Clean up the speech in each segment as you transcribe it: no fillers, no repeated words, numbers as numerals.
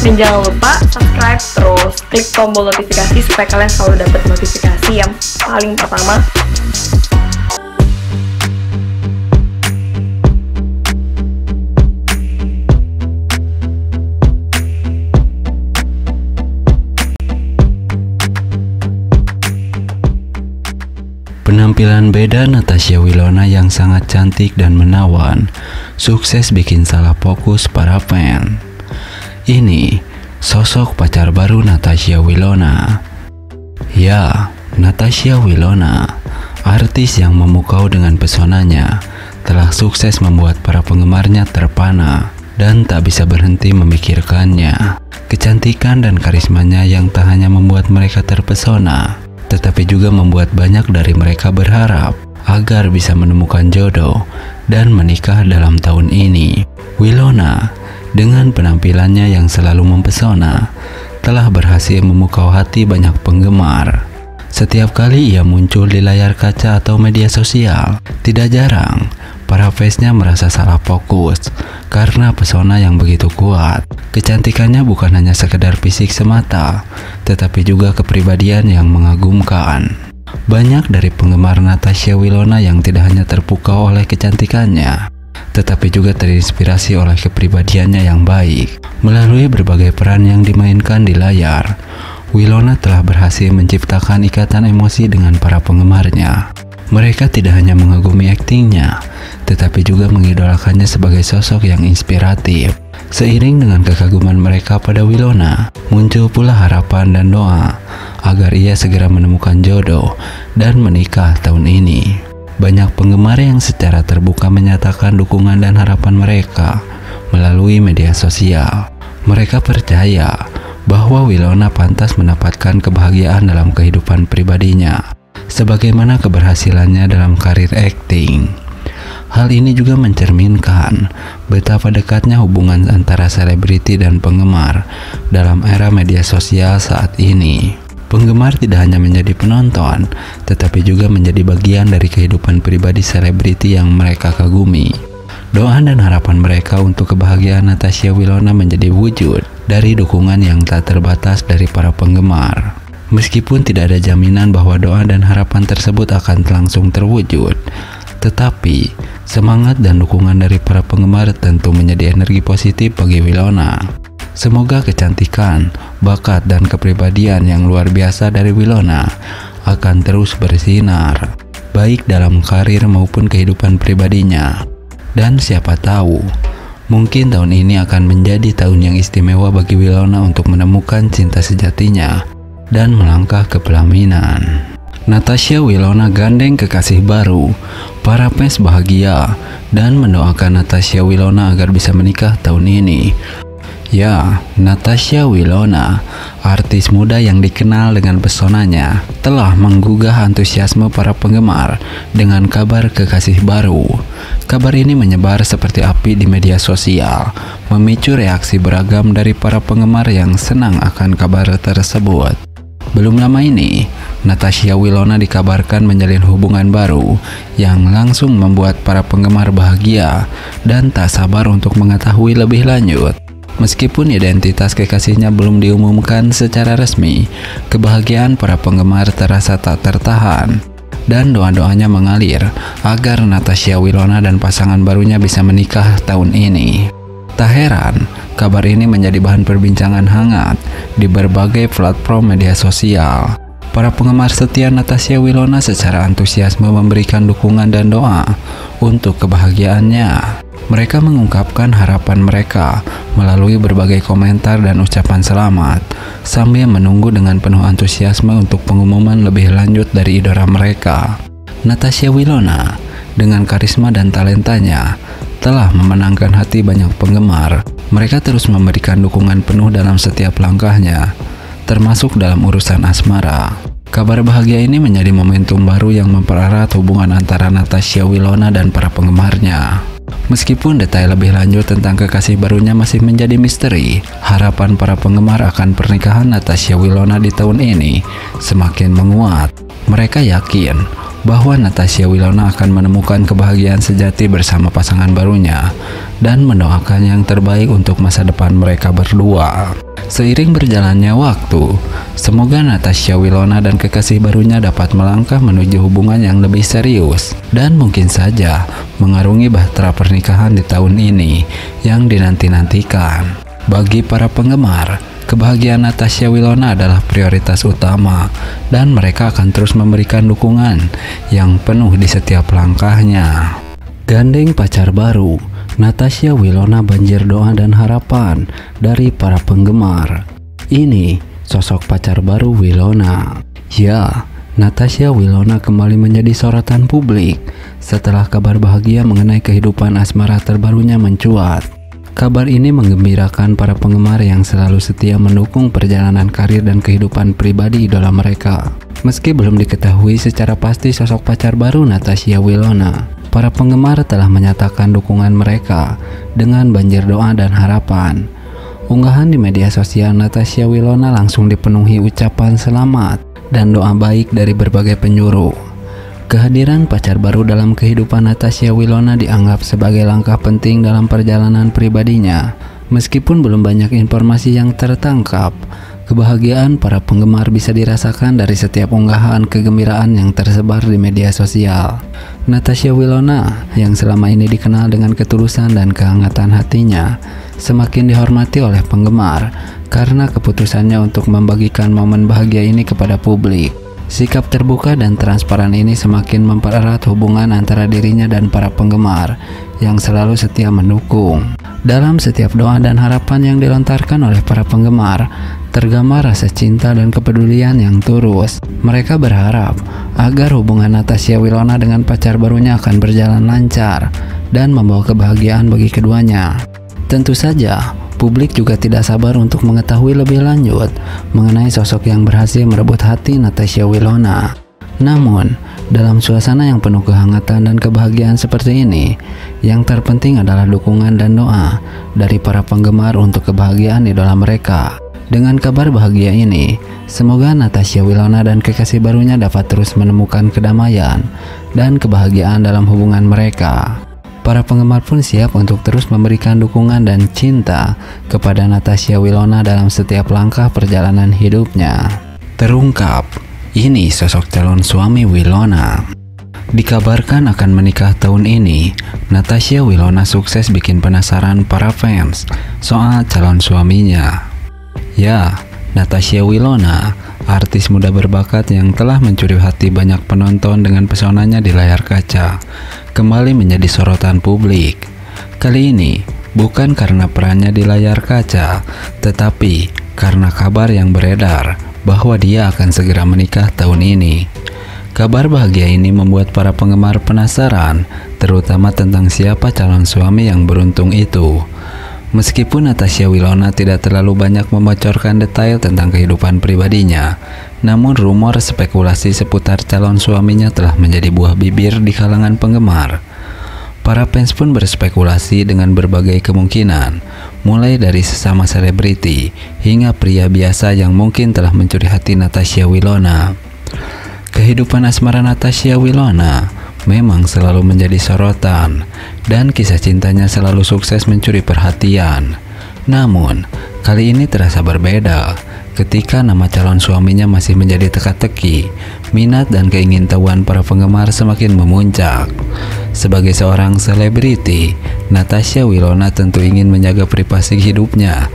Dan jangan lupa subscribe, terus klik tombol notifikasi supaya kalian selalu dapat notifikasi yang paling pertama. Penampilan beda Natasha Wilona yang sangat cantik dan menawan, sukses bikin salah fokus para fan. Ini sosok pacar baru Natasha Wilona. Ya, Natasha Wilona, artis yang memukau dengan pesonanya, telah sukses membuat para penggemarnya terpana dan tak bisa berhenti memikirkannya. Kecantikan dan karismanya yang tak hanya membuat mereka terpesona, tetapi juga membuat banyak dari mereka berharap agar bisa menemukan jodoh dan menikah dalam tahun ini. Wilona, dengan penampilannya yang selalu mempesona, telah berhasil memukau hati banyak penggemar. Setiap kali ia muncul di layar kaca atau media sosial, tidak jarang para fansnya merasa salah fokus karena pesona yang begitu kuat. Kecantikannya bukan hanya sekedar fisik semata, tetapi juga kepribadian yang mengagumkan. Banyak dari penggemar Natasha Wilona yang tidak hanya terpukau oleh kecantikannya, tetapi juga terinspirasi oleh kepribadiannya yang baik. Melalui berbagai peran yang dimainkan di layar, Wilona telah berhasil menciptakan ikatan emosi dengan para penggemarnya. Mereka tidak hanya mengagumi aktingnya, tetapi juga mengidolakannya sebagai sosok yang inspiratif. Seiring dengan kekaguman mereka pada Wilona, muncul pula harapan dan doa agar ia segera menemukan jodoh dan menikah tahun ini. Banyak penggemar yang secara terbuka menyatakan dukungan dan harapan mereka melalui media sosial. Mereka percaya bahwa Wilona pantas mendapatkan kebahagiaan dalam kehidupan pribadinya, sebagaimana keberhasilannya dalam karir akting. Hal ini juga mencerminkan betapa dekatnya hubungan antara selebriti dan penggemar dalam era media sosial saat ini. Penggemar tidak hanya menjadi penonton, tetapi juga menjadi bagian dari kehidupan pribadi selebriti yang mereka kagumi. Doa dan harapan mereka untuk kebahagiaan Natasha Wilona menjadi wujud dari dukungan yang tak terbatas dari para penggemar. Meskipun tidak ada jaminan bahwa doa dan harapan tersebut akan langsung terwujud, tetapi semangat dan dukungan dari para penggemar tentu menjadi energi positif bagi Wilona. Semoga kecantikan, bakat, dan kepribadian yang luar biasa dari Wilona akan terus bersinar, baik dalam karir maupun kehidupan pribadinya. Dan siapa tahu, mungkin tahun ini akan menjadi tahun yang istimewa bagi Wilona untuk menemukan cinta sejatinya dan melangkah ke pelaminan. Natasha Wilona gandeng kekasih baru. Para fans bahagia dan mendoakan Natasha Wilona agar bisa menikah tahun ini. Ya, Natasha Wilona, artis muda yang dikenal dengan pesonanya, telah menggugah antusiasme para penggemar dengan kabar kekasih baru. Kabar ini menyebar seperti api di media sosial, memicu reaksi beragam dari para penggemar yang senang akan kabar tersebut. Belum lama ini, Natasha Wilona dikabarkan menjalin hubungan baru yang langsung membuat para penggemar bahagia dan tak sabar untuk mengetahui lebih lanjut. Meskipun identitas kekasihnya belum diumumkan secara resmi, kebahagiaan para penggemar terasa tak tertahan dan doa-doanya mengalir agar Natasha Wilona dan pasangan barunya bisa menikah tahun ini. Tak heran, kabar ini menjadi bahan perbincangan hangat di berbagai platform media sosial. Para penggemar setia Natasha Wilona secara antusiasme memberikan dukungan dan doa untuk kebahagiaannya. Mereka mengungkapkan harapan mereka melalui berbagai komentar dan ucapan selamat, sambil menunggu dengan penuh antusiasme untuk pengumuman lebih lanjut dari idola mereka. Natasha Wilona, dengan karisma dan talentanya, telah memenangkan hati banyak penggemar. Mereka terus memberikan dukungan penuh dalam setiap langkahnya, termasuk dalam urusan asmara. Kabar bahagia ini menjadi momentum baru yang mempererat hubungan antara Natasha Wilona dan para penggemarnya. Meskipun detail lebih lanjut tentang kekasih barunya masih menjadi misteri, harapan para penggemar akan pernikahan Natasha Wilona di tahun ini semakin menguat. Mereka yakin bahwa Natasha Wilona akan menemukan kebahagiaan sejati bersama pasangan barunya dan mendoakan yang terbaik untuk masa depan mereka berdua. Seiring berjalannya waktu, semoga Natasha Wilona dan kekasih barunya dapat melangkah menuju hubungan yang lebih serius dan mungkin saja mengarungi bahtera pernikahan di tahun ini yang dinanti-nantikan. Bagi para penggemar, kebahagiaan Natasha Wilona adalah prioritas utama dan mereka akan terus memberikan dukungan yang penuh di setiap langkahnya. Gandeng pacar baru, Natasha Wilona banjir doa dan harapan dari para penggemar. Ini sosok pacar baru Wilona. Ya, Natasha Wilona kembali menjadi sorotan publik setelah kabar bahagia mengenai kehidupan asmara terbarunya mencuat. Kabar ini menggembirakan para penggemar yang selalu setia mendukung perjalanan karir dan kehidupan pribadi idola mereka. Meski belum diketahui secara pasti sosok pacar baru Natasha Wilona, para penggemar telah menyatakan dukungan mereka dengan banjir doa dan harapan. Unggahan di media sosial Natasha Wilona langsung dipenuhi ucapan selamat dan doa baik dari berbagai penjuru. Kehadiran pacar baru dalam kehidupan Natasha Wilona dianggap sebagai langkah penting dalam perjalanan pribadinya. Meskipun belum banyak informasi yang tertangkap, kebahagiaan para penggemar bisa dirasakan dari setiap unggahan kegembiraan yang tersebar di media sosial. Natasha Wilona, yang selama ini dikenal dengan ketulusan dan kehangatan hatinya, semakin dihormati oleh penggemar karena keputusannya untuk membagikan momen bahagia ini kepada publik. Sikap terbuka dan transparan ini semakin mempererat hubungan antara dirinya dan para penggemar yang selalu setia mendukung. Dalam setiap doa dan harapan yang dilontarkan oleh para penggemar, tergambar rasa cinta dan kepedulian yang tulus. Mereka berharap agar hubungan Natasha Wilona dengan pacar barunya akan berjalan lancar dan membawa kebahagiaan bagi keduanya. Tentu saja, publik juga tidak sabar untuk mengetahui lebih lanjut mengenai sosok yang berhasil merebut hati Natasha Wilona. Namun, dalam suasana yang penuh kehangatan dan kebahagiaan seperti ini, yang terpenting adalah dukungan dan doa dari para penggemar untuk kebahagiaan idola mereka. Dengan kabar bahagia ini, semoga Natasha Wilona dan kekasih barunya dapat terus menemukan kedamaian dan kebahagiaan dalam hubungan mereka. Para penggemar pun siap untuk terus memberikan dukungan dan cinta kepada Natasha Wilona dalam setiap langkah perjalanan hidupnya. Terungkap, ini sosok calon suami Wilona. Dikabarkan akan menikah tahun ini, Natasha Wilona sukses bikin penasaran para fans soal calon suaminya. Ya, Natasha Wilona, artis muda berbakat yang telah mencuri hati banyak penonton dengan pesonanya di layar kaca, kembali menjadi sorotan publik. Kali ini, bukan karena perannya di layar kaca, tetapi karena kabar yang beredar bahwa dia akan segera menikah tahun ini. Kabar bahagia ini membuat para penggemar penasaran, terutama tentang siapa calon suami yang beruntung itu. Meskipun Natasha Wilona tidak terlalu banyak membocorkan detail tentang kehidupan pribadinya, namun rumor spekulasi seputar calon suaminya telah menjadi buah bibir di kalangan penggemar. Para fans pun berspekulasi dengan berbagai kemungkinan, mulai dari sesama selebriti hingga pria biasa yang mungkin telah mencuri hati Natasha Wilona. Kehidupan asmara Natasha Wilona memang selalu menjadi sorotan, dan kisah cintanya selalu sukses mencuri perhatian. Namun, kali ini terasa berbeda. Ketika nama calon suaminya masih menjadi teka-teki, minat dan keingintahuan para penggemar semakin memuncak. Sebagai seorang selebriti, Natasha Wilona tentu ingin menjaga privasi hidupnya.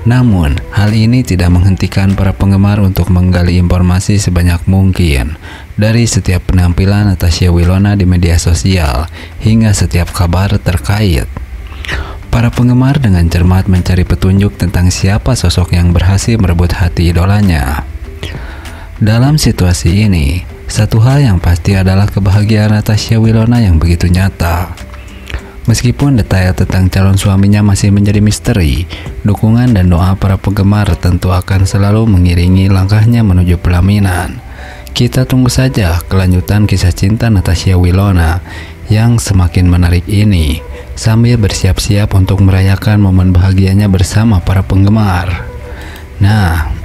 Namun, hal ini tidak menghentikan para penggemar untuk menggali informasi sebanyak mungkin dari setiap penampilan Natasha Wilona di media sosial hingga setiap kabar terkait. Para penggemar dengan cermat mencari petunjuk tentang siapa sosok yang berhasil merebut hati idolanya. Dalam situasi ini, satu hal yang pasti adalah kebahagiaan Natasha Wilona yang begitu nyata. Meskipun detail tentang calon suaminya masih menjadi misteri, dukungan dan doa para penggemar tentu akan selalu mengiringi langkahnya menuju pelaminan. Kita tunggu saja kelanjutan kisah cinta Natasha Wilona yang semakin menarik ini, sambil bersiap-siap untuk merayakan momen bahagianya bersama para penggemar. Nah,